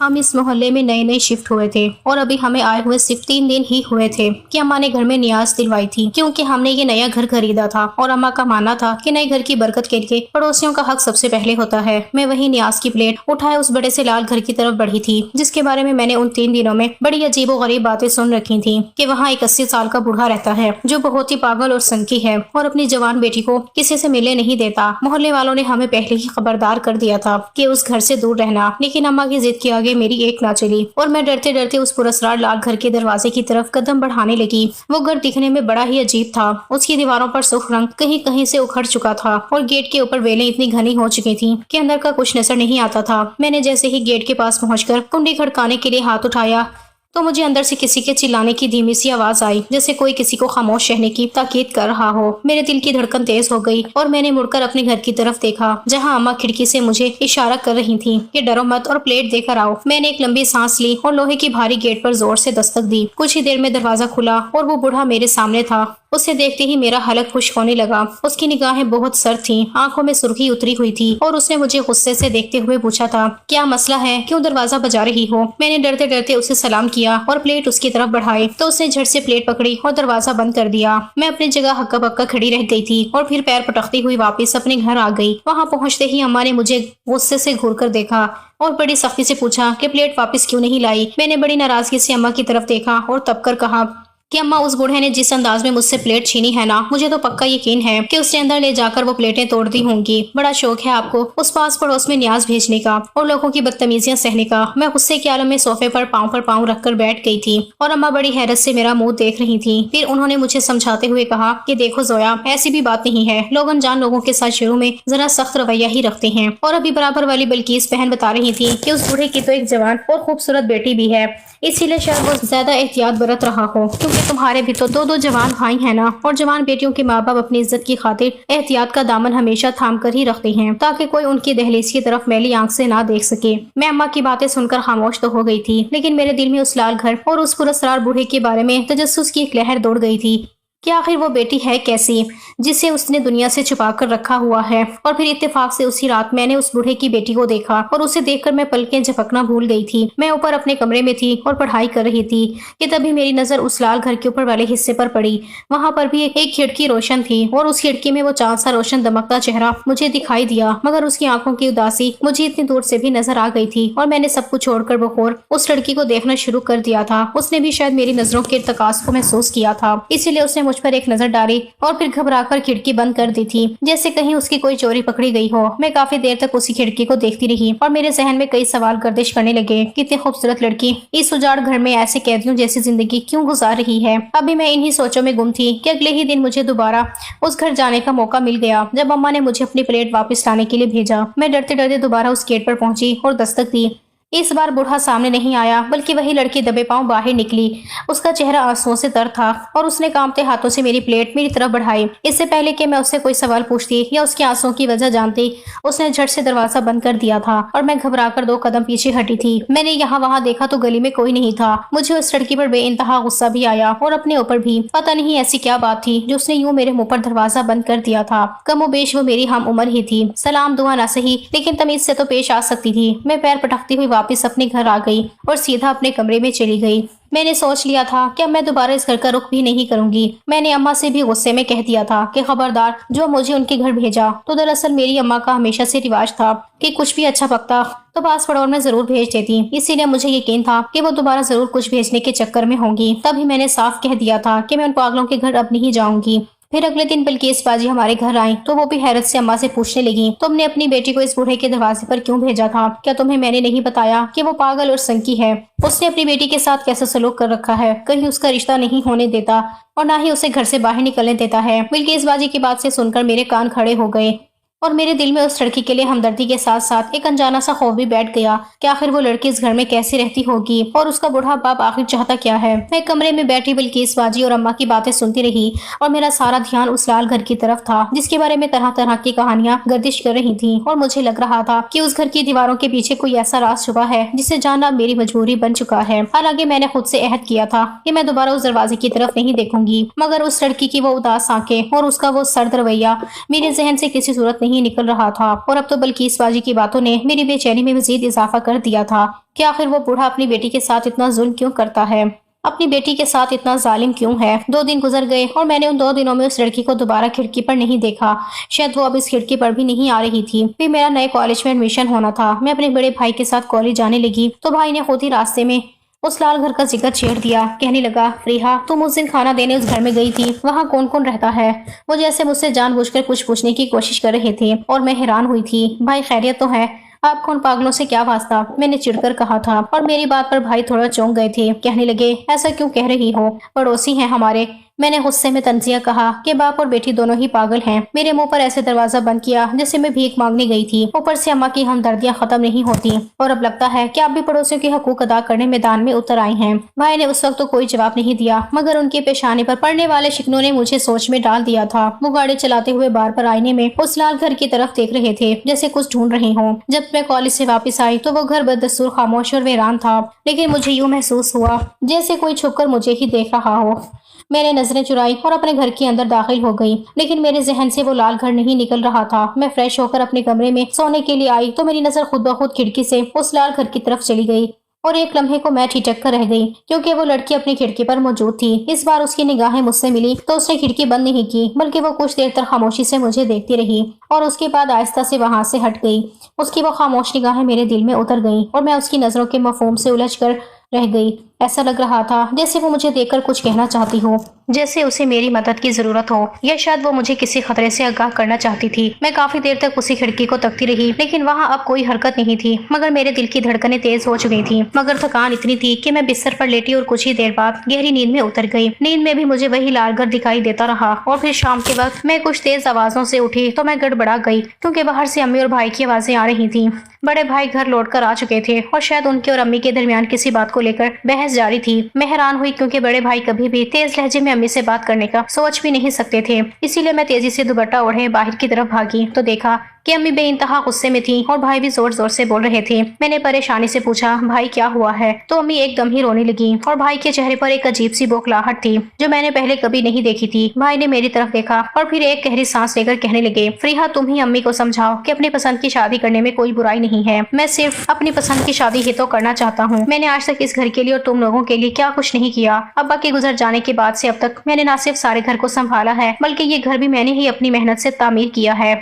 हम इस मोहल्ले में नए नए शिफ्ट हुए थे और अभी हमें आए हुए सिर्फ 3 दिन ही हुए थे कि अम्मा ने घर में नियाज दिलवाई थी, क्योंकि हमने ये नया घर खरीदा था और अम्मा का मानना था कि नए घर की बरकत के लिए पड़ोसियों का हक सबसे पहले होता है। मैं वही नियाज की प्लेट उठाए उस बड़े से लाल घर की तरफ बढ़ी थी, जिसके बारे में मैंने उन 3 दिनों में बड़ी अजीबो गरीब बातें सुन रखी थी कि वहाँ एक 80 साल का बूढ़ा रहता है जो बहुत ही पागल और संकी है और अपनी जवान बेटी को किसी से मिलने नहीं देता। मोहल्ले वालों ने हमें पहले ही खबरदार कर दिया था कि उस घर से दूर रहना, लेकिन अम्मा की जिद के आगे मेरी एक ना चली और मैं डरते डरते उस पुरस्कार लाल घर के दरवाजे की तरफ कदम बढ़ाने लगी। वो घर दिखने में बड़ा ही अजीब था। उसकी दीवारों पर सुर्ख रंग कहीं कहीं से उखड़ चुका था और गेट के ऊपर वेलें इतनी घनी हो चुकी थी कि अंदर का कुछ नजर नहीं आता था। मैंने जैसे ही गेट के पास पहुंचकर कुंडी खड़काने के लिए हाथ उठाया तो मुझे अंदर से किसी के चिल्लाने की धीमी सी आवाज आई, जैसे कोई किसी को खामोश रहने की ताकीद कर रहा हो। मेरे दिल की धड़कन तेज हो गई और मैंने मुड़कर अपने घर की तरफ देखा, जहां अम्मा खिड़की से मुझे इशारा कर रही थी कि डरो मत और प्लेट देकर आओ। मैंने एक लंबी सांस ली और लोहे की भारी गेट पर जोर से दस्तक दी। कुछ ही देर में दरवाजा खुला और वो बूढ़ा मेरे सामने था। उसे देखते ही मेरा हलक खुश्क होने लगा। उसकी निगाहें बहुत सर्द थीं, आंखों में सुर्खी उतरी हुई थी और उसने मुझे गुस्से से देखते हुए पूछा था, क्या मसला है, क्यों दरवाजा बजा रही हो? मैंने डरते डरते उसे सलाम किया और प्लेट उसकी तरफ बढ़ाई तो उसने झट से प्लेट पकड़ी और दरवाजा बंद कर दिया। मैं अपनी जगह हक्का बक्का खड़ी रह गई थी और फिर पैर पटकती हुई वापस अपने घर आ गई। वहाँ पहुँचते ही अम्मा ने मुझे गुस्से से घूर कर देखा और बड़ी सख्ती से पूछा कि प्लेट वापस क्यों नहीं लाई। मैंने बड़ी नाराजगी से अम्मा की तरफ देखा और तब कर कहा कि अम्मा, उस बूढ़े ने जिस अंदाज में मुझसे प्लेट छीनी है ना, मुझे तो पक्का यकीन है कि उसने अंदर ले जाकर वो प्लेटें तोड़ दी होंगी। बड़ा शौक है आपको उस पास पड़ोस में न्याज भेजने का और लोगों की बदतमीजियां सहने का। मैं गुस्से के आलम में सोफे पर पांव रखकर बैठ गई थी और अम्मा बड़ी हैरत से मेरा मुंह देख रही थी। फिर उन्होंने मुझे समझाते हुए कहा कि देखो जोया, ऐसी भी बात नहीं है। लोग अनजान लोगों के साथ शुरू में जरा सख्त रवैया ही रखते हैं। और अभी बराबर वाली बल्कीस बहन बता रही थी कि उस बूढ़े की तो एक जवान और खूबसूरत बेटी भी है, इसीलिए शायद वो ज्यादा एहतियात बरत रहा हो, क्योंकि तुम्हारे भी तो दो जवान भाई हैं ना, और जवान बेटियों के माँ बाप अपनी इज्जत की खातिर एहतियात का दामन हमेशा थाम कर ही रखते हैं ताकि कोई उनकी दहलीज की तरफ मैली आंख से ना देख सके। मैं अम्मा की बातें सुनकर खामोश तो हो गई थी, लेकिन मेरे दिल में उस लाल घर और उस पुरस्कार बूढ़े के बारे में तजस्सुस की एक लहर दौड़ गई थी कि आखिर वो बेटी है कैसी जिसे उसने दुनिया से छुपा कर रखा हुआ है। और फिर इत्तेफाक से उसी रात मैंने उस बूढ़े की बेटी को देखा और उसे देखकर मैं पलकें झपकना भूल गई थी। मैं ऊपर अपने कमरे में थी और पढ़ाई कर रही थी कि तभी मेरी नजर उस लाल घर के ऊपर वाले हिस्से पर पड़ी। वहां पर भी एक खिड़की रोशन थी और उस खिड़की में वो चांद सा रोशन दमकता चेहरा मुझे दिखाई दिया, मगर उसकी आंखों की उदासी मुझे इतनी दूर से भी नजर आ गई थी और मैंने सब कुछ छोड़कर बखौर उस लड़की को देखना शुरू कर दिया था। उसने भी शायद मेरी नजरों के इर्तकास को महसूस किया था, इसीलिए उसने मुझ पर एक नजर डाली और फिर घबराकर खिड़की बंद कर दी थी, जैसे कहीं उसकी कोई चोरी पकड़ी गई हो। मैं काफी देर तक उसी खिड़की को देखती रही और मेरे जहन में कई सवाल गर्दिश करने लगे। कितनी खूबसूरत लड़की इस उजाड़ घर में ऐसे कैदियों जैसी जिंदगी क्यों गुजार रही है। अभी मैं इन्हीं सोचों में गुम थी कि अगले ही दिन मुझे दोबारा उस घर जाने का मौका मिल गया, जब अम्मा ने मुझे अपनी प्लेट वापस लाने के लिए भेजा। मैं डरते डरते दोबारा उस गेट पर पहुंची और दस्तक दी। इस बार बूढ़ा सामने नहीं आया, बल्कि वही लड़की दबे पांव बाहर निकली। उसका चेहरा आंसुओं से तर था और उसने कांपते हाथों से मेरी प्लेट मेरी तरफ बढ़ाई। इससे पहले कि मैं उससे कोई सवाल पूछती या उसके आंसुओं की वजह जानती, उसने झट से दरवाजा बंद कर दिया था और मैं घबराकर 2 कदम पीछे हटी थी। मैंने यहाँ वहाँ देखा तो गली में कोई नहीं था। मुझे उस लड़की पर बेइंतहा गुस्सा भी आया और अपने ऊपर भी। पता नहीं ऐसी क्या बात थी जो उसने यूं मेरे मुंह पर दरवाजा बंद कर दिया था। कमोबेश वो मेरी हम उम्र ही थी। सलाम दुआ ना सही, लेकिन तमीज से तो पेश आ सकती थी। मैं पैर पटकती हुई वापस अपने घर आ गई और सीधा अपने कमरे में चली गई। मैंने सोच लिया था कि अब मैं दोबारा इस घर का रुख भी नहीं करूंगी। मैंने अम्मा से भी गुस्से में कह दिया था कि खबरदार जो मुझे उनके घर भेजा। तो दरअसल मेरी अम्मा का हमेशा से रिवाज था कि कुछ भी अच्छा पकता तो पास पड़ोस में जरूर भेज देती, इसीलिए मुझे यकीन था कि वो दोबारा जरूर कुछ भेजने के चक्कर में होंगी। तभी मैंने साफ कह दिया था कि मैं उन पागलों के घर अब नहीं जाऊंगी। फिर अगले दिन बिल्किस बाजी हमारे घर आई तो वो भी हैरत से अम्मा से पूछने लगी, तुमने अपनी बेटी को इस बूढ़े के दरवाजे पर क्यों भेजा था? क्या तुम्हें मैंने नहीं बताया कि वो पागल और संकी है? उसने अपनी बेटी के साथ कैसा सलूक कर रखा है, कहीं उसका रिश्ता नहीं होने देता और ना ही उसे घर से बाहर निकलने देता है। बिल्किस बाजी की बात से सुनकर मेरे कान खड़े हो गए और मेरे दिल में उस लड़की के लिए हमदर्दी के साथ साथ एक अनजाना सा खौफ भी बैठ गया कि आखिर वो लड़की इस घर में कैसे रहती होगी और उसका बूढ़ा बाप आखिर चाहता क्या है। मैं कमरे में बैठी बिल्किस बाजी और अम्मा की बातें सुनती रही और मेरा सारा ध्यान उस लाल घर की तरफ था, जिसके बारे में तरह तरह की कहानियां गर्दिश कर रही थी और मुझे लग रहा था कि उस घर की दीवारों के पीछे कोई ऐसा राज छुपा है जिसे जानना मेरी मजबूरी बन चुका है। हालांकि मैंने खुद से अहद किया था कि मैं दोबारा उस दरवाजे की तरफ नहीं देखूंगी, मगर उस लड़की की वो उदास आंखें और उसका वो सर्द रवैया मेरे जहन से किसी सूरत नहीं नहीं निकल रहा था और अब तो बल्कीस बाजी की बातों ने मेरी बेचैनी में मजीद इजाफा कर दिया था कि आखिर वो बूढ़ा अपनी बेटी के साथ इतना जुल्म क्यों करता है, अपनी बेटी के साथ इतना जालिम क्यों है। 2 दिन गुजर गए और मैंने उन 2 दिनों में उस लड़की को दोबारा खिड़की पर नहीं देखा। शायद वो अब इस खिड़की पर भी नहीं आ रही थी। फिर मेरा नए कॉलेज में एडमिशन होना था। मैं अपने बड़े भाई के साथ कॉलेज जाने लगी तो भाई ने खुद ही रास्ते में उस लाल घर का जिक्र छेड़ दिया। कहने लगा, फरीहा तुम उस दिन खाना देने उस घर में गई थी, वहाँ कौन कौन रहता है। वो जैसे मुझसे जानबूझकर कुछ पूछने की कोशिश कर रहे थे और मैं हैरान हुई थी। भाई खैरियत तो है, आपको उन पागलों से क्या वास्ता, मैंने चिढ़कर कहा था और मेरी बात पर भाई थोड़ा चौंक गए थे। कहने लगे, ऐसा क्यों कह रही हो, पड़ोसी हैं हमारे। मैंने गुस्से में तंजिया कहा कि बाप और बेटी दोनों ही पागल हैं। मेरे मुंह पर ऐसे दरवाजा बंद किया जैसे मैं भीख मांगने गई थी। ऊपर से अम्मा की हमदर्दियां खत्म नहीं होती और अब लगता है कि आप भी पड़ोसियों के हकूक अदा करने मैदान में उतर आए हैं। भाई ने उस वक्त तो कोई जवाब नहीं दिया, मगर उनके पेशाने पर पड़ने वाले शिकनों ने मुझे सोच में डाल दिया था। वो गाड़ी चलाते हुए बार पर आईने में उस लाल घर की तरफ देख रहे थे जैसे कुछ ढूंढ रहे हों। जब मैं कॉलेज से वापस आई तो वो घर बदस्तूर खामोश और वीरान था, लेकिन मुझे यूं महसूस हुआ जैसे कोई छुपकर मुझे ही देख रहा हो। मैंने नजरें चुराई और अपने घर के अंदर दाखिल हो गई, लेकिन मेरे जहन से वो लाल घर नहीं निकल रहा था। मैं फ्रेश होकर अपने कमरे में सोने के लिए आई तो मेरी नजर खुद ब खुद खिड़की से उस लाल घर की तरफ चली गई और एक लम्हे को मैं ठिठक कर रह गई क्योंकि वो लड़की अपनी खिड़की पर मौजूद थी। इस बार उसकी निगाहें मुझसे मिली तो उसने खिड़की बंद नहीं की, बल्कि वो कुछ देर तक खामोशी से मुझे देखती रही और उसके बाद आहिस्ता से वहां से हट गई। उसकी वो खामोश निगाहें मेरे दिल में उतर गईं और मैं उसकी नजरों के मफहूम से उलझ कर रह गई। ऐसा लग रहा था जैसे वो मुझे देखकर कुछ कहना चाहती हो, जैसे उसे मेरी मदद की जरूरत हो, या शायद वो मुझे किसी खतरे से आगाह करना चाहती थी। मैं काफी देर तक उसी खिड़की को तकती रही, लेकिन वहाँ अब कोई हरकत नहीं थी, मगर मेरे दिल की धड़कनें तेज हो चुकी थी। मगर थकान इतनी थी कि मैं बिस्तर पर लेटी और कुछ ही देर बाद गहरी नींद में उतर गई। नींद में भी मुझे वही लाल घर दिखाई देता रहा और फिर शाम के वक्त मैं कुछ तेज आवाजों से उठी तो मैं गड़बड़ा गई क्योंकि बाहर से अम्मी और भाई की आवाजें आ रही थी। बड़े भाई घर लौटकर आ चुके थे और शायद उनके और अम्मी के दरमियान किसी बात को लेकर बहस जारी थी। मैं हैरान हुई क्योंकि बड़े भाई कभी भी तेज लहजे में अम्मी से बात करने का सोच भी नहीं सकते थे। इसीलिए मैं तेजी से दुपट्टा ओढ़े बाहर की तरफ भागी तो देखा कि अम्मी बेइंतहा गुस्से में थी और भाई भी जोर जोर से बोल रहे थे। मैंने परेशानी से पूछा, भाई क्या हुआ है? तो अम्मी एकदम ही रोने लगी और भाई के चेहरे पर एक अजीब सी बौखलाहट थी जो मैंने पहले कभी नहीं देखी थी। भाई ने मेरी तरफ देखा और फिर एक गहरी सांस लेकर कहने लगे, फरीहा तुम ही अम्मी को समझाओ कि अपनी पसंद की शादी करने में कोई बुराई नहीं है। मैं सिर्फ अपनी पसंद की शादी ही तो करना चाहता हूँ। मैंने आज तक इस घर के लिए और तुम लोगों के लिए क्या कुछ नहीं किया। अब्बा के गुजर जाने के बाद से अब तक मैंने न सिर्फ सारे घर को संभाला है, बल्कि ये घर भी मैंने ही अपनी मेहनत से तामीर किया है।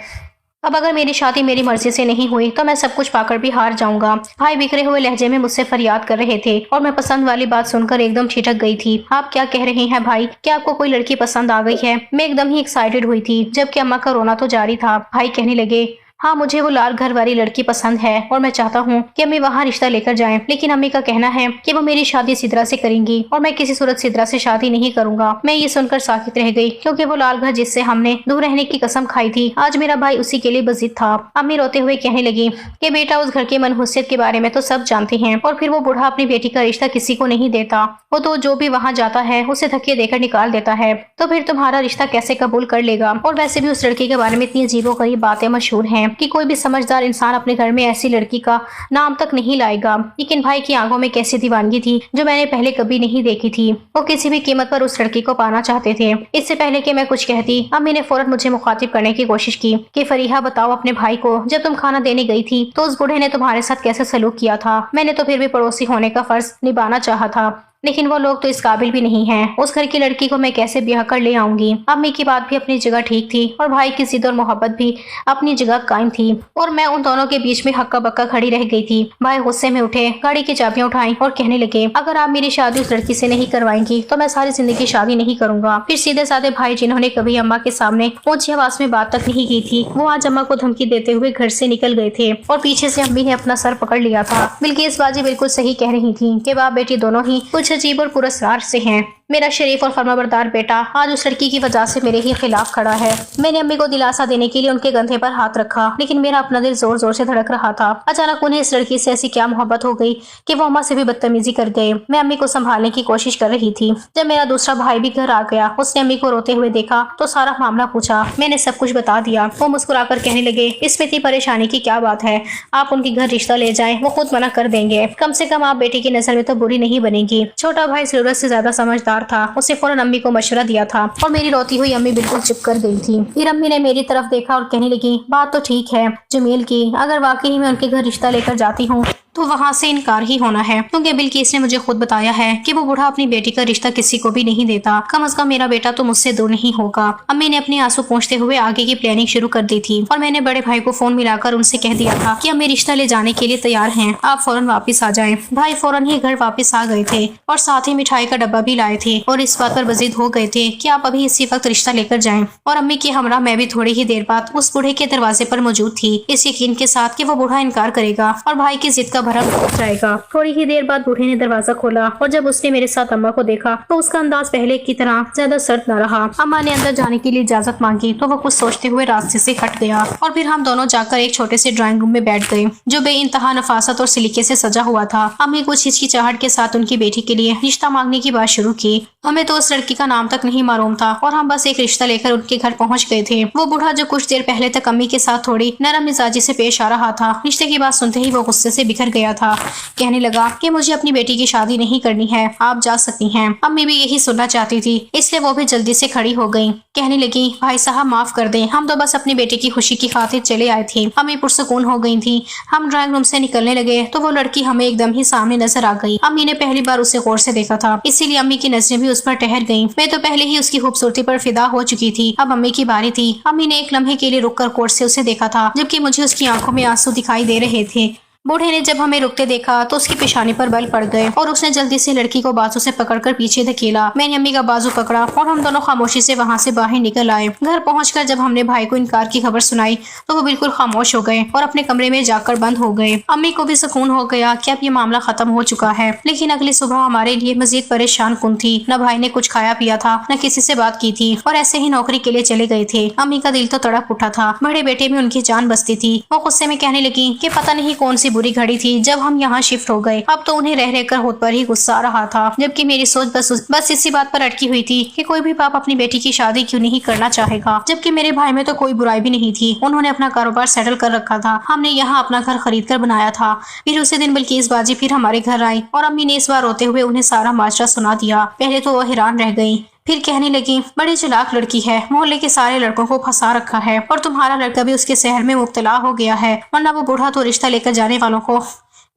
अब अगर मेरी शादी मेरी मर्जी से नहीं हुई तो मैं सब कुछ पाकर भी हार जाऊंगा। भाई बिखरे हुए लहजे में मुझसे फरियाद कर रहे थे और मैं पसंद वाली बात सुनकर एकदम ठिठक गई थी। आप क्या कह रहे हैं भाई? क्या आपको कोई लड़की पसंद आ गई है? मैं एकदम ही एक्साइटेड हुई थी, जबकि अम्मा का रोना तो जारी था। भाई कहने लगे, हाँ मुझे वो लाल घर वाली लड़की पसंद है और मैं चाहता हूँ कि अम्मी वहाँ रिश्ता लेकर जाएं, लेकिन अम्मी का कहना है कि वो मेरी शादी सिद्रा से करेंगी और मैं किसी सूरत सिद्रा से शादी नहीं करूंगा। मैं ये सुनकर साकित रह गई क्योंकि वो लाल घर जिससे हमने दूर रहने की कसम खाई थी, आज मेरा भाई उसी के लिए बजिद था। अम्मी रोते हुए कहने लगी कि बेटा उस घर के मनहूसियत के बारे में तो सब जानते हैं और फिर वो बूढ़ा अपनी बेटी का रिश्ता किसी को नहीं देता। वो तो जो भी वहाँ जाता है उसे धक्के देकर निकाल देता है, तो फिर तुम्हारा रिश्ता कैसे कबूल कर लेगा? और वैसे भी उस लड़की के बारे में इतनी अजीबोगरीब बातें मशहूर हैं कि कोई भी समझदार इंसान अपने घर में ऐसी लड़की का नाम तक नहीं लाएगा। लेकिन भाई की आंखों में कैसी दीवानगी थी जो मैंने पहले कभी नहीं देखी थी। वो किसी भी कीमत पर उस लड़की को पाना चाहते थे। इससे पहले कि मैं कुछ कहती, अम्मी ने फौरन मुझे मुखातिब करने की कोशिश की कि फरीहा बताओ अपने भाई को, जब तुम खाना देने गई थी तो उस बूढ़े ने तुम्हारे साथ कैसे सलूक किया था? मैंने तो फिर भी पड़ोसी होने का फर्ज निभाना चाहा था, लेकिन वो लोग तो इस काबिल भी नहीं हैं। उस घर की लड़की को मैं कैसे ब्याह कर ले आऊंगी? अम्मी की बात भी अपनी जगह ठीक थी और भाई की जिद और मोहब्बत भी अपनी जगह कायम थी और मैं उन दोनों के बीच में हक्का बक्का खड़ी रह गई थी। भाई गुस्से में उठे, गाड़ी की चाबियां उठाई और कहने लगे, अगर आप मेरी शादी उस लड़की से नहीं करवाएंगी तो मैं सारी जिंदगी शादी नहीं करूंगा। फिर सीधे साधे भाई जिन्होंने कभी अम्मा के सामने ऊंची आवाज में बात तक नहीं की थी, वो आज अम्मा को धमकी देते हुए घर से निकल गए थे और पीछे से अम्मी ने अपना सर पकड़ लिया था। बिल्किस बाजी बिल्कुल सही कह रही थी कि बाप बेटी दोनों ही कुछ अजीब और पुरस्कार से हैं। मेरा शरीफ और फर्माबरदार बेटा आज उस लड़की की वजह से मेरे ही खिलाफ खड़ा है। मैंने अम्मी को दिलासा देने के लिए उनके कंधे पर हाथ रखा, लेकिन मेरा अपना दिल जोर जोर से धड़क रहा था। अचानक उन्हें इस लड़की से ऐसी क्या मोहब्बत हो गई कि वो अम्मा से भी बदतमीजी कर गए। मैं अम्मी को संभालने की कोशिश कर रही थी। जब मेरा दूसरा भाई भी घर आ गया, उसने अम्मी को रोते हुए देखा तो सारा मामला पूछा। मैंने सब कुछ बता दिया। वो मुस्कुराकर कहने लगे, इसमें इतनी परेशानी की क्या बात है? आप उनके घर रिश्ता ले जाएं, वो खुद मना कर देंगे। कम से कम आप बेटी की नजर में तो बुरी नहीं बनेगी। छोटा भाई जरूरत से ज्यादा समझदार समझदार था, उसने फौरन अम्मी को मशवरा दिया था और मेरी रोती हुई अम्मी बिल्कुल चुप कर गई थी। फिर अम्मी ने मेरी तरफ देखा और कहने लगी, बात तो ठीक है जमील की, अगर वाकई मैं उनके घर रिश्ता लेकर जाती हूँ तो वहाँ से इनकार ही होना है, क्योंकि बिल्किस ने मुझे खुद बताया है कि वो बूढ़ा अपनी बेटी का रिश्ता किसी को भी नहीं देता। कम से कम मेरा बेटा तो मुझसे दूर नहीं होगा। अम्मी ने अपने आंसू पोंछते हुए आगे की प्लानिंग शुरू कर दी थी और मैंने बड़े भाई को फोन मिलाकर उनसे कह दिया था कि अम्मी रिश्ता ले जाने के लिए तैयार हैं, आप फौरन वापस आ जाएं। भाई फौरन ही घर वापस आ गए थे और साथ ही मिठाई का डब्बा भी लाए थे और इस बात पर वजीद हो गए थे कि आप अभी इसी वक्त रिश्ता लेकर जाएं। और अम्मी की हमरा मैं भी थोड़ी ही देर बाद उस बूढ़े के दरवाजे पर मौजूद थी, इस यकीन के साथ कि वो बूढ़ा इनकार करेगा और भाई की जिद का भरम टूट जाएगा। थोड़ी ही देर बाद बूढ़े ने दरवाजा खोला और जब उसने मेरे साथ अम्मा को देखा तो उसका अंदाज पहले की तरह ज्यादा सर्द न रहा। अम्मा ने अंदर जाने के लिए इजाजत मांगी तो वो कुछ सोचते हुए रास्ते से हट गया और फिर हम दोनों जाकर एक छोटे से ड्राइंग रूम में बैठ गए जो बेइंतहा नफासत और सलीके से सजा हुआ था। अम्मी कुछ हिचकिचाहट के साथ उनकी बेटी के लिए रिश्ता मांगने की बात शुरू की। हमें तो उस लड़की का नाम तक नहीं मालूम था और हम बस एक रिश्ता लेकर उनके घर पहुंच गए थे। वो बूढ़ा जो कुछ देर पहले तक अम्मी के साथ थोड़ी नरम मिजाजी से पेश आ रहा था, रिश्ते की बात सुनते ही वो गुस्से से बिखर गया था। कहने लगा कि मुझे अपनी बेटी की शादी नहीं करनी है, आप जा सकती हैं। अम्मी भी यही सुनना चाहती थी, इसलिए वो भी जल्दी से खड़ी हो गई। कहने लगी, भाई साहब माफ कर दें, हम तो बस अपनी बेटी की खुशी की खातिर चले आए थे। अम्मी पुरसुकून हो गई थी। हम ड्राइंग रूम से निकलने लगे तो वो लड़की हमें एकदम ही सामने नजर आ गई। अम्मी ने पहली बार उसे गौर से देखा था, इसीलिए अम्मी की नजरें भी उस पर ठहर गईं। मैं तो पहले ही उसकी खूबसूरती पर फिदा हो चुकी थी, अब अम्मी की बारी थी। अम्मी ने एक लम्हे के लिए रुककर गौर से उसे देखा था, जबकि मुझे उसकी आंखों में आंसू दिखाई दे रहे थे। बूढ़े ने जब हमें रुकते देखा तो उसकी पेशानी पर बल पड़ गए और उसने जल्दी से लड़की को बाजू से पकड़कर पीछे धकेला। मैंने अम्मी का बाजू पकड़ा और हम दोनों खामोशी से वहां से बाहर निकल आए। घर पहुंचकर जब हमने भाई को इनकार की खबर सुनाई तो वो बिल्कुल खामोश हो गए और अपने कमरे में जाकर बंद हो गए। अम्मी को भी सुकून हो गया कि अब ये मामला खत्म हो चुका है, लेकिन अगली सुबह हमारे लिए मजीद परेशान कुन थी। न भाई ने कुछ खाया पिया था, न किसी से बात की थी और ऐसे ही नौकरी के लिए चले गए थे। अम्मी का दिल तो तड़प उठा था, बड़े बेटे में उनकी जान बसती थी। वो गुस्से में कहने लगी कि पता नहीं कौन सी बुरी घड़ी थी जब हम यहाँ शिफ्ट हो गए। अब तो उन्हें रह रहकर होठ पर ही गुस्सा आ रहा था, जबकि मेरी सोच बस इसी बात पर अटकी हुई थी कि कोई भी बाप अपनी बेटी की शादी क्यों नहीं करना चाहेगा, जबकि मेरे भाई में तो कोई बुराई भी नहीं थी। उन्होंने अपना कारोबार सेटल कर रखा था, हमने यहाँ अपना घर खरीद कर बनाया था। फिर उसी दिन बिल्किस बाजी फिर हमारे घर आई और अम्मी ने इस बार रोते हुए उन्हें सारा माजरा सुना दिया। पहले तो वो हैरान रह गई, फिर कहने लगी, बड़ी चालाक लड़की है, मोहल्ले के सारे लड़कों को फंसा रखा है और तुम्हारा लड़का भी उसके शहर में मुब्तला हो गया है, वरना वो बूढ़ा तो रिश्ता लेकर जाने वालों को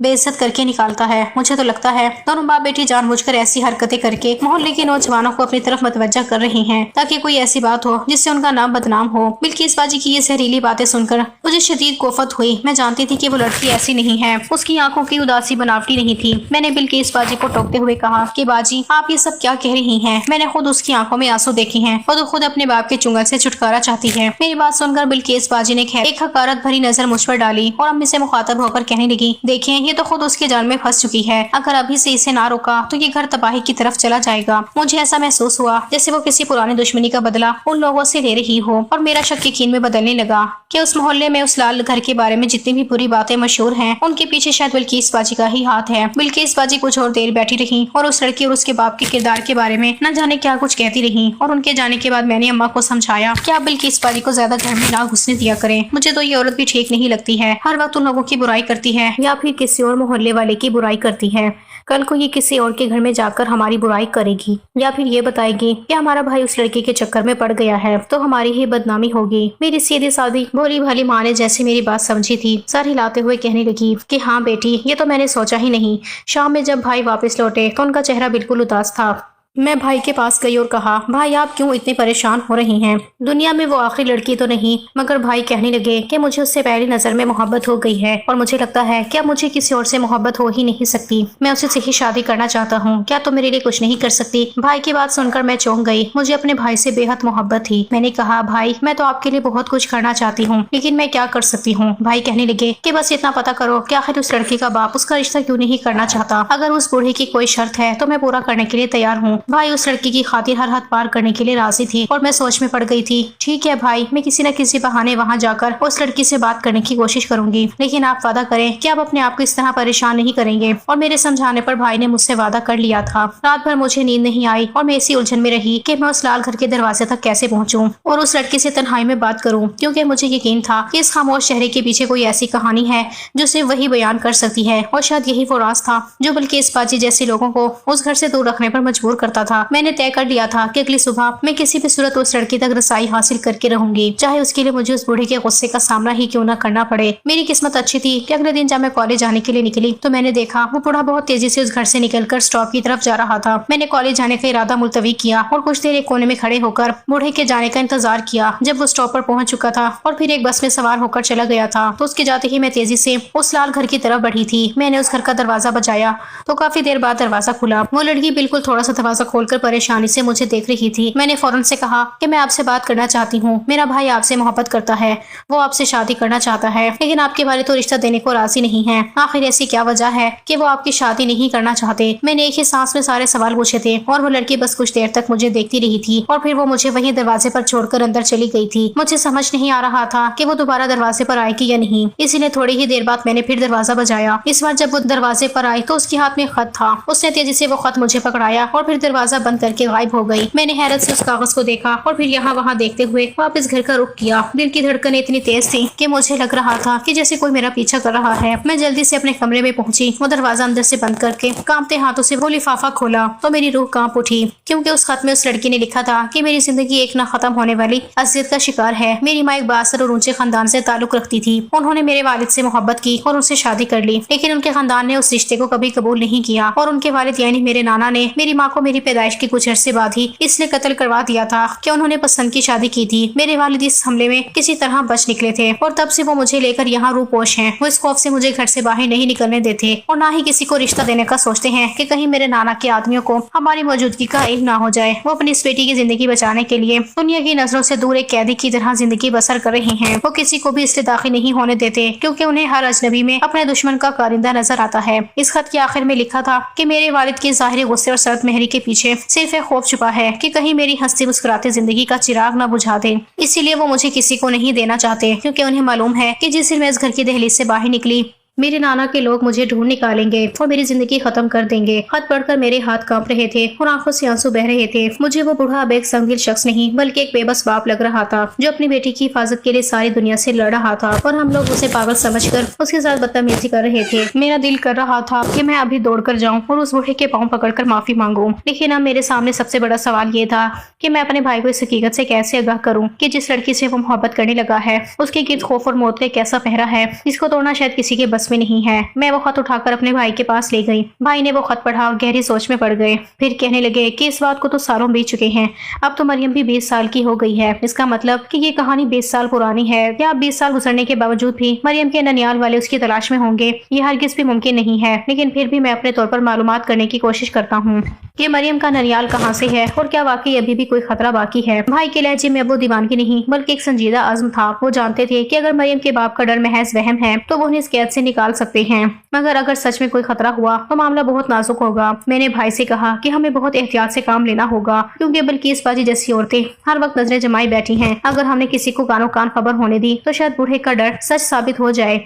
बेइज्जत करके निकालता है। मुझे तो लगता है दोनों बाप बेटी जानबूझकर ऐसी हरकतें करके मोहल्ले के नौजवानों को अपनी तरफ मतवज्जा कर रही हैं, ताकि कोई ऐसी बात हो जिससे उनका नाम बदनाम हो। बिल्किस बाजी की ये जहरीली बातें सुनकर मुझे शदीद कोफत हुई। मैं जानती थी कि वो लड़की ऐसी नहीं है, उसकी आंखों की उदासी बनावटी नहीं थी। मैंने बिल्किस बाजी को टोकते हुए कहा कि बाजी आप ये सब क्या कह रही हैं, मैंने खुद उसकी आंखों में आंसू देखे हैं, वो तो खुद अपने बाप के चुंगल से छुटकारा चाहती है। मेरी बात सुनकर बिल्किस बाजी ने एक हकारत भरी नजर मुझ पर डाली और अम्मी से मुखातब होकर कहने लगी, देखें ये तो खुद उसके जाल में फंस चुकी है, अगर अभी से इसे ना रोका तो ये घर तबाही की तरफ चला जाएगा। मुझे ऐसा महसूस हुआ जैसे वो किसी पुरानी दुश्मनी का बदला उन लोगों से ले रही हो और मेरा शक यकीन में बदलने लगा कि उस मोहल्ले में उस लाल घर के बारे में जितनी भी बुरी बातें मशहूर हैं उनके पीछे शायद बिल्किस बाजी का ही हाथ है। बिल्किस बाजी कुछ और देर बैठी रही और उस लड़की और उसके बाप के किरदार के बारे में न जाने क्या कुछ कहती रही और उनके जाने के बाद मैंने अम्मा को समझाया कि आप बिल्किस बाजी को ज्यादा घर में ना घुसने दिया करें। मुझे तो ये औरत भी ठीक नहीं लगती है, हर वक्त उन लोगों की बुराई करती है या फिर किसी और मोहल्ले वाले की बुराई करती है। कल को ये किसी और के घर में जाकर हमारी बुराई करेगी या फिर ये बताएगी कि हमारा भाई उस लड़के के चक्कर में पड़ गया है, तो हमारी ही बदनामी होगी। मेरी सीधी सादी भोली भाली माँ ने जैसे मेरी बात समझी थी, सर हिलाते हुए कहने लगी कि हाँ बेटी, ये तो मैंने सोचा ही नहीं। शाम में जब भाई वापस लौटे तो उनका चेहरा बिल्कुल उदास था। मैं भाई के पास गई और कहा, भाई आप क्यों इतने परेशान हो रही हैं? दुनिया में वो आखिरी लड़की तो नहीं। मगर भाई कहने लगे कि मुझे उससे पहली नजर में मोहब्बत हो गई है और मुझे लगता है कि अब मुझे किसी और से मोहब्बत हो ही नहीं सकती। मैं उसे से ही शादी करना चाहता हूँ, क्या तुम मेरे लिए कुछ नहीं कर सकती? भाई की बात सुनकर मैं चौंक गई। मुझे अपने भाई से बेहद मोहब्बत थी। मैंने कहा, भाई मैं तो आपके लिए बहुत कुछ करना चाहती हूँ, लेकिन मैं क्या कर सकती हूँ? भाई कहने लगे कि बस इतना पता करो कि आखिर उस लड़की का बाप उसका रिश्ता क्यों नहीं करना चाहता। अगर उस बूढ़े की कोई शर्त है तो मैं पूरा करने के लिए तैयार हूँ। भाई उस लड़की की खातिर हर हद पार करने के लिए राजी थी और मैं सोच में पड़ गई थी। ठीक है भाई, मैं किसी न किसी बहाने वहाँ जाकर उस लड़की से बात करने की कोशिश करूंगी, लेकिन आप वादा करें कि आप अपने आप को इस तरह परेशान नहीं करेंगे। और मेरे समझाने पर भाई ने मुझसे वादा कर लिया था। रात भर मुझे नींद नहीं आई और मैं इसी उलझन में रही कि मैं उस लाल घर के दरवाजे तक कैसे पहुंचूं और उस लड़की से तन्हाई में बात करूं, क्योंकि मुझे यकीन था कि इस खामोश चेहरे के पीछे कोई ऐसी कहानी है जो सिर्फ वही बयान कर सकती है और शायद यही वो राज था जो बिल्किस बाजी जैसे लोगों को उस घर से दूर रखने पर मजबूर करता पता था। मैंने तय कर लिया था कि अगली सुबह मैं किसी भी सूरत उस लड़की तक रसाई हासिल करके रहूंगी, चाहे उसके लिए मुझे उस बूढ़े के गुस्से का सामना ही क्यों न करना पड़े। मेरी किस्मत अच्छी थी कि अगले दिन जब मैं कॉलेज जाने के लिए निकली तो मैंने देखा वो बूढ़ा बहुत तेजी से उस घर से निकलकर स्टॉप की तरफ जा रहा था। मैंने कॉलेज जाने का इरादा मुलतवी किया और कुछ देर एक कोने में खड़े होकर बूढ़े के जाने का इंतजार किया। जब वो स्टॉप पर पहुंच चुका था और फिर एक बस में सवार होकर चला गया था तो उसके जाते ही मैं तेजी से उस लाल घर की तरफ बढ़ी थी। मैंने उस घर का दरवाजा बजाया तो काफी देर बाद दरवाजा खुला। वो लड़की बिल्कुल थोड़ा सा दरवाजा खोलकर परेशानी से मुझे देख रही थी। मैंने फौरन से कहा कि मैं आपसे बात करना चाहती हूँ, मेरा भाई आपसे मोहब्बत करता है, वो आपसे शादी करना चाहता है, लेकिन आपके वाले तो रिश्ता देने को राजी नहीं है। आखिर ऐसी क्या वजह है कि वो आपकी शादी नहीं करना चाहते? मैंने एक ही सांस में सारे सवाल पूछे थे और वो लड़की बस कुछ देर तक मुझे देखती रही थी और फिर वो मुझे वहीं दरवाजे पर छोड़कर अंदर चली गई थी। मुझे समझ नहीं आ रहा था कि वो दोबारा दरवाजे पर आएगी या नहीं, इसीलिए थोड़ी ही देर बाद मैंने फिर दरवाजा बजाया। इस बार जब वो दरवाजे पर आई तो उसके हाथ में खत था। उसने तेजी से वो खत मुझे पकड़ाया और फिर दरवाजा बंद करके गायब हो गई। मैंने हैरत से उस कागज को देखा और फिर यहाँ वहाँ देखते हुए वापस घर का रुख किया। दिल की धड़कन इतनी तेज थी कि मुझे लग रहा था कि जैसे कोई मेरा पीछा कर रहा है। मैं जल्दी से अपने कमरे में पहुंची। वो दरवाजा अंदर से बंद करके कांपते हाथों से वो लिफाफा खोला तो मेरी रूह कांप उठी, क्योंकि उस खत में उस लड़की ने लिखा था कि मेरी जिंदगी एक न खत्म होने वाली अजियत का शिकार है। मेरी माँ एक बासर और ऊंचे खानदान से ताल्लुक रखती थी। उन्होंने मेरे वालिद से मोहब्बत की और उनसे शादी कर ली, लेकिन उनके खानदान ने उस रिश्ते को कभी कबूल नहीं किया और उनके वालिद यानी मेरे नाना ने मेरी माँ को मेरी पैदाइश की कुछ अरसे बाद ही इसलिए कत्ल करवा दिया था कि उन्होंने पसंद की शादी की थी। मेरे वालिद इस हमले में किसी तरह बच निकले थे और तब से वो मुझे लेकर यहाँ रूपोश हैं। वो इस खौफ से मुझे घर से बाहर नहीं निकलने देते और ना ही किसी को रिश्ता देने का सोचते हैं कि कहीं मेरे नाना के आदमियों को हमारी मौजूदगी का इल्म ना हो जाए। वो अपनी इस बेटी की जिंदगी बचाने के लिए दुनिया की नजरों से दूर एक कैदी की तरह जिंदगी बसर कर रहे हैं। वो किसी को भी इसलिए दाखिल नहीं होने देते क्योंकि उन्हें हर अजनबी में अपने दुश्मन का कारिंदा नजर आता है। इस खत के आखिर में लिखा था कि मेरे वालिद के ज़ाहिरी गुस्से और सरद मेहरी के पीछे सिर्फ एक खौफ छुपा है कि कहीं मेरी हंसती मुस्कुराती जिंदगी का चिराग न बुझा दे। इसीलिए वो मुझे किसी को नहीं देना चाहते, क्योंकि उन्हें मालूम है कि जिस दिन मैं इस घर की दहलीज से बाहर निकली मेरे नाना के लोग मुझे ढूंढ निकालेंगे और मेरी जिंदगी खत्म कर देंगे। खत पढ़कर मेरे हाथ कांप रहे थे और आंखों से आंसू बह रहे थे। मुझे वो बूढ़ा अब एक संगदिल शख्स नहीं बल्कि एक बेबस बाप लग रहा था जो अपनी बेटी की हिफाजत के लिए सारी दुनिया से लड़ रहा था और हम लोग उसे पागल समझकर उसके साथ बदतमीजी कर रहे थे। मेरा दिल कर रहा था कि मैं अभी दौड़ कर जाऊं और उस बूढ़े के पांव पकड़कर माफी मांगूं, लेकिन अब मेरे सामने सबसे बड़ा सवाल ये था कि मैं अपने भाई को इस हकीकत से कैसे आगाह करूं कि जिस लड़की से वो मोहब्बत करने लगा है उसके गिर्द खौफ और मौत का कैसा पहरा है, जिसको तोड़ना शायद किसी के बस में नहीं है। मैं वो खत उठाकर अपने भाई के पास ले गई। भाई ने वो खत पढ़ा और गहरी सोच में पड़ गए। फिर कहने लगे कि इस बात को तो सालों बीत चुके हैं, अब तो मरियम भी 20 साल की हो गई है। इसका मतलब कि ये कहानी 20 साल पुरानी है या 20 साल गुजरने के बावजूद भी मरियम के ननियाल वाले उसकी तलाश में होंगे, ये हरगिज भी मुमकिन नहीं है। लेकिन फिर भी मैं अपने तौर पर मालूमात करने की कोशिश करता हूँ कि मरियम का ननियाल कहाँ से है और क्या वाकई अभी भी कोई खतरा बाकी है। भाई के लहजे में अब वो दीवानगी नहीं बल्कि एक संजीदा आज़म था। वो जानते थे कि अगर मरियम के बाप का डर महज वहम है तो वो उन्हें इस कैद से निकाल सकते हैं, मगर अगर सच में कोई खतरा हुआ तो मामला बहुत नाजुक होगा। मैंने भाई से कहा कि हमें बहुत एहतियात से काम लेना होगा, क्योंकि बल्कीस बाजी जैसी औरतें हर वक्त नजरें जमाई बैठी हैं। अगर हमने किसी को कानो कान खबर होने दी तो शायद बूढ़े का डर सच साबित हो जाए।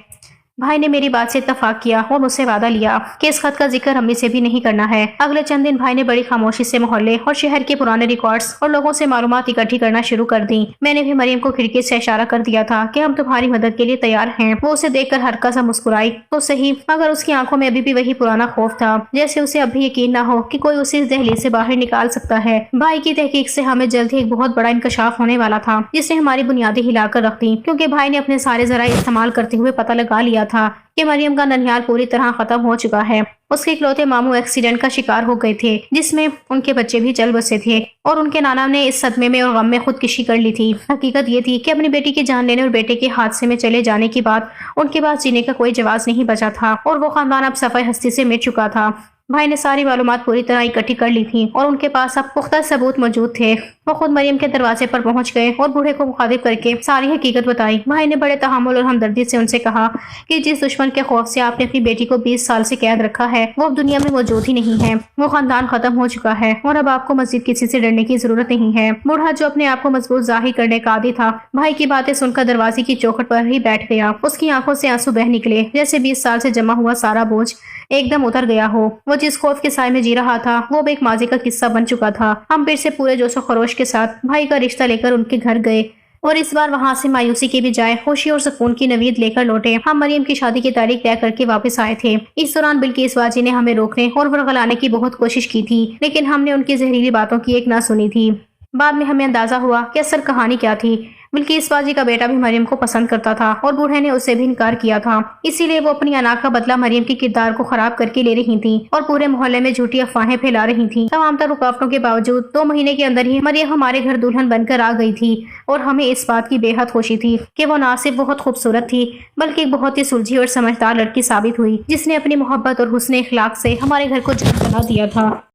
भाई ने मेरी बात से इत्तफाक किया और मुझसे वादा लिया कि इस खत का जिक्र अम्मी से भी नहीं करना है। अगले चंद दिन भाई ने बड़ी खामोशी से मोहल्ले और शहर के पुराने रिकॉर्ड्स और लोगों से मालूमात इकट्ठी करना शुरू कर दी। मैंने भी मरियम को खिड़की से इशारा कर दिया था कि हम तुम्हारी मदद के लिए तैयार हैं। वो उसे देखकर हल्का सा मुस्कुराई तो सही, मगर उसकी आंखों में अभी भी वही पुराना खौफ था, जैसे उसे अभी यकीन न हो कि कोई उसे इस दहलीज से बाहर निकाल सकता है। भाई की तहकीक से हमें जल्द ही एक बहुत बड़ा इंकशाफ होने वाला था, जिसने हमारी बुनियादें हिलाकर रख दी, क्योंकि भाई ने अपने सारे जराए इस्तेमाल करते हुए पता लगा लिया था कि मरियम का ननिहाल पूरी तरह खत्म हो चुका है। उसके इकलौते मामू एक्सीडेंट का शिकार हो गए थे, जिसमें उनके बच्चे भी चल बसे थे और उनके नाना ने इस सदमे में और गम में खुदकुशी कर ली थी। हकीकत ये थी कि अपनी बेटी की जान लेने और बेटे के हादसे में चले जाने के बाद उनके पास जीने का कोई जवाब नहीं बचा था और वो खानदान अब सफाई हस्ती से मिट चुका था। भाई ने सारी मालूमात पूरी तरह इकट्ठी कर ली थी और उनके पास अब पुख्ता सबूत मौजूद थे। वो खुद मरियम के दरवाजे पर पहुंच गए और बूढ़े को मुखातिब करके सारी हकीकत बताई। भाई ने बड़े तहम्मुल और हमदर्दी से उनसे कहा कि जिस दुश्मन के खौफ से आपने अपनी बेटी को 20 साल से कैद रखा है वो अब दुनिया में मौजूद ही नहीं है। वो खानदान खत्म हो चुका है और अब आपको मजीद किसी से डरने की जरूरत नहीं है। बूढ़ा जो अपने आप को मजबूत जाहिर करने का आदी था, भाई की बातें सुनकर दरवाजे की चौखट पर ही बैठ गया। उसकी आंखों से आंसू बह निकले, जैसे 20 साल से जमा हुआ सारा बोझ एकदम उतर गया हो। वो जिस खौफ के साए में जी रहा था वो भी एक माजी का किस्सा बन चुका था। हम फिर से पूरे जोशो खरोश के साथ भाई का रिश्ता लेकर उनके घर गए। اور اس بار وہاں سے مایوسی کے بجائے خوشی اور سکون کی نوید لے کر لوٹے۔ ہم مریم کی شادی کی تاریخ طے کر کے واپس آئے تھے۔ اس دوران بلقیس باجی نے ہمیں روکنے اور ورغلانے کی بہت کوشش کی تھی، لیکن ہم نے ان کی زہریلی باتوں کی ایک نہ سنی تھی۔ بعد میں ہمیں اندازہ ہوا کہ اصل کہانی کیا تھی۔ بلقیس باجی کا بیٹا بھی مریم کو پسند کرتا تھا اور بوڑھے نے اسے بھی انکار کیا تھا، اسی لیے وہ اپنی انا کا بدلہ مریم کے کردار کو خراب کر کے لے رہی تھیں اور پورے محلے میں جھوٹی افواہیں پھیلا رہی تھیں۔ تمام تر رکاوٹوں کے باوجود 2 مہینے کے اندر ہی مریم ہمارے گھر دلہن بن کر آ گئی تھی اور ہمیں اس بات کی بے حد خوشی تھی کہ وہ نہ صرف بہت خوبصورت تھی بلکہ ایک بہت ہی سلجھی اور سمجھدار لڑکی ثابت ہوئی، جس نے اپنی محبت اور حسن اخلاق سے ہمارے گھر کو جنت بنا دیا تھا۔